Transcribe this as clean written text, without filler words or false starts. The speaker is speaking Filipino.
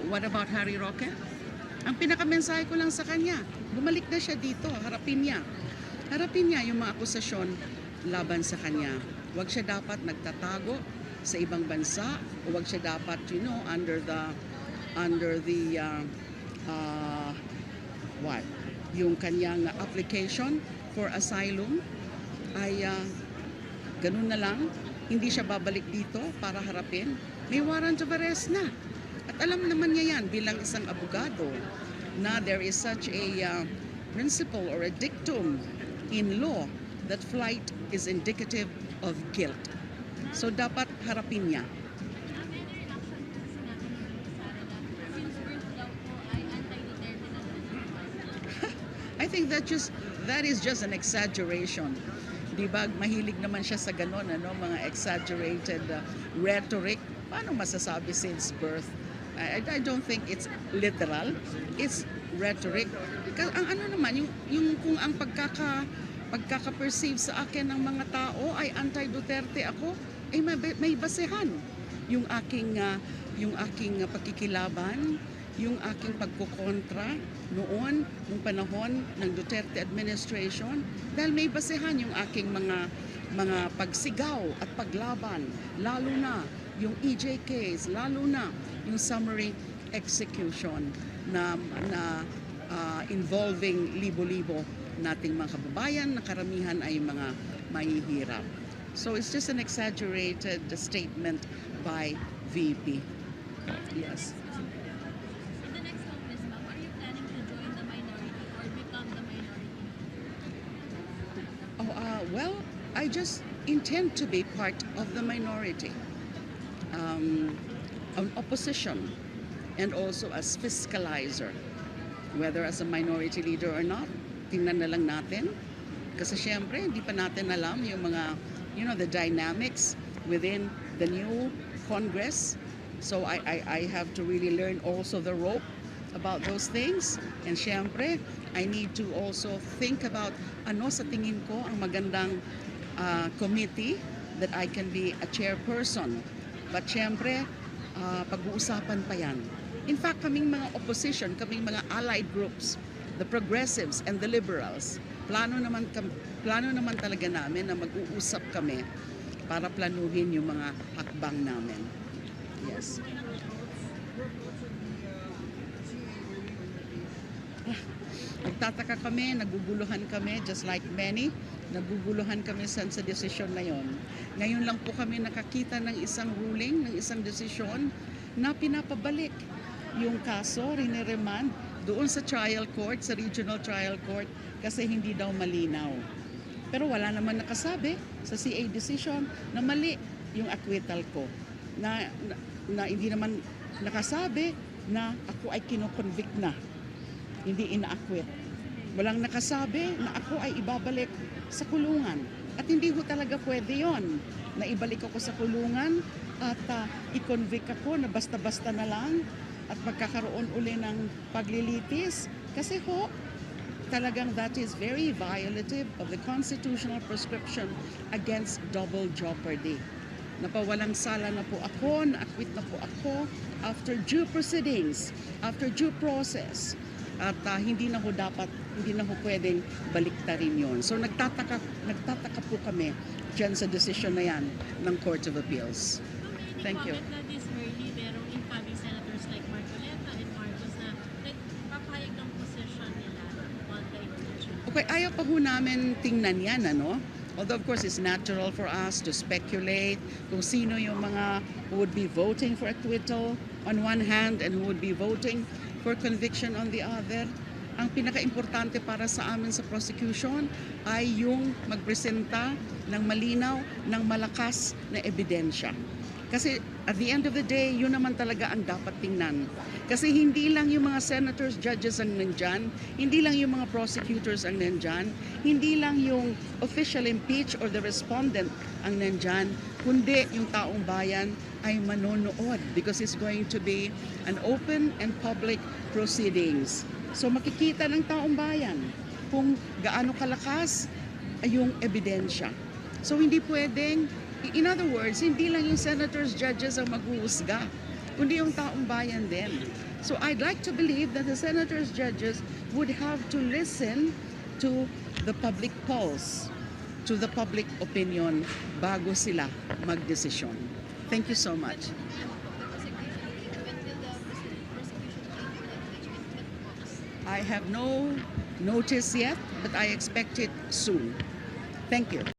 what about Harry Roque? Ang pinakamensahe ko lang sa kanya, bumalik na siya dito, harapin niya. Harapin niya yung mga akusasyon laban sa kanya. Huwag siya dapat nagtatago sa ibang bansa, o huwag siya dapat, under the what? Yung kanyang application for asylum ay ganun na lang, hindi siya babalik dito para harapin. May warrant of arrest na. At alam naman niya yan bilang isang abogado na there is such a principle or a dictum in law that flight is indicative of guilt. So dapat harapin niya. I think that is just an exaggeration. Di ba, mahilig naman siya sa ganon, mga exaggerated rhetoric. Paano masasabi since birth? I don't think it's literal. It's rhetoric. Ang ano naman, yung kung ang pagkaka-perceive sa akin ng mga tao ay anti-Duterte ako, ay may basehan. Yung aking pakikilaban, yung aking pagkukontra noon, nung panahon ng Duterte administration, dahil may basehan yung aking mga pagsigaw at paglaban, lalo na yung EJ case, lalo na yung summary execution na involving libo-libo nating mga kababayan na karamihan ay mga mahihirap. So it's just an exaggerated statement by VP. Yes. In the next Congress, ma'am, are you planning to join the minority or become the minority? Well, I just intend to be part of the minority, an opposition, and also as fiscalizer. Whether as a minority leader or not, tingnan na lang natin. Kasi syempre, hindi pa natin alam yung mga, the dynamics within the new Congress. So I have to really learn also the rope about those things. And syempre, I need to also think about ano sa tingin ko ang magandang committee that I can be a chairperson. But syempre, pag-uusapan pa yan. In fact, kaming mga opposition, kaming mga allied groups, the progressives and the liberals, plano naman talaga namin na mag-uusap kami para planuhin yung mga hakbang namin. Yes. Nagtataka kami, naguguluhan kami, just like many, naguguluhan kami sa desisyon na yon. Ngayon lang po kami nakakita ng isang ruling, ng isang desisyon na pinapabalik yung kaso, riniremand doon sa trial court, sa regional trial court, kasi hindi daw malinaw. Pero wala naman nakasabi sa CA decision na mali yung acquittal ko. Na hindi naman nakasabi na ako ay kinoconvict na, hindi ina-acquit. Walang nakasabi na ako ay ibabalik sa kulungan. At hindi ko talaga pwede yon na ibalik ako sa kulungan at i-convict ako na basta-basta na lang at magkakaroon uli ng paglilitis. Kasi talagang that is very violative of the constitutional prescription against double jeopardy. Napawalang sala na po ako, na-acquit na po ako after due proceedings, after due process. At hindi na ho pwedeng baliktarin yon. So nagtataka po kami dyan sa decision na yan ng Court of Appeals. Thank you. This early, merong incoming senators like Marcoleta and Marcos na papayag ng position nila on the impeachment. Okay, ayaw pa ho namin tingnan yan, Although of course it's natural for us to speculate kung sino yung mga who would be voting for acquittal on one hand and who would be voting for conviction on the other. Ang pinaka-importante para sa amin sa prosecution ay yung magpresenta ng malinaw, ng malakas na ebidensya. Kasi at the end of the day, yun naman talaga ang dapat tingnan. Kasi hindi lang yung mga senators, judges ang nandyan, hindi lang yung mga prosecutors ang nandyan, hindi lang yung official impeach or the respondent ang nandyan, kundi yung taong bayan ay manonood because it's going to be an open and public proceedings. So makikita ng taong bayan kung gaano kalakas ay yung ebidensya. So hindi pwedeng, in other words, hindi lang yung senators, judges ang maghuhusga. kundi yung taong bayan din. So I'd like to believe that the senators, judges would have to listen to the public pulse, to the public opinion bago sila magdesisyon. Thank you so much. I have no notice yet, but I expect it soon. Thank you.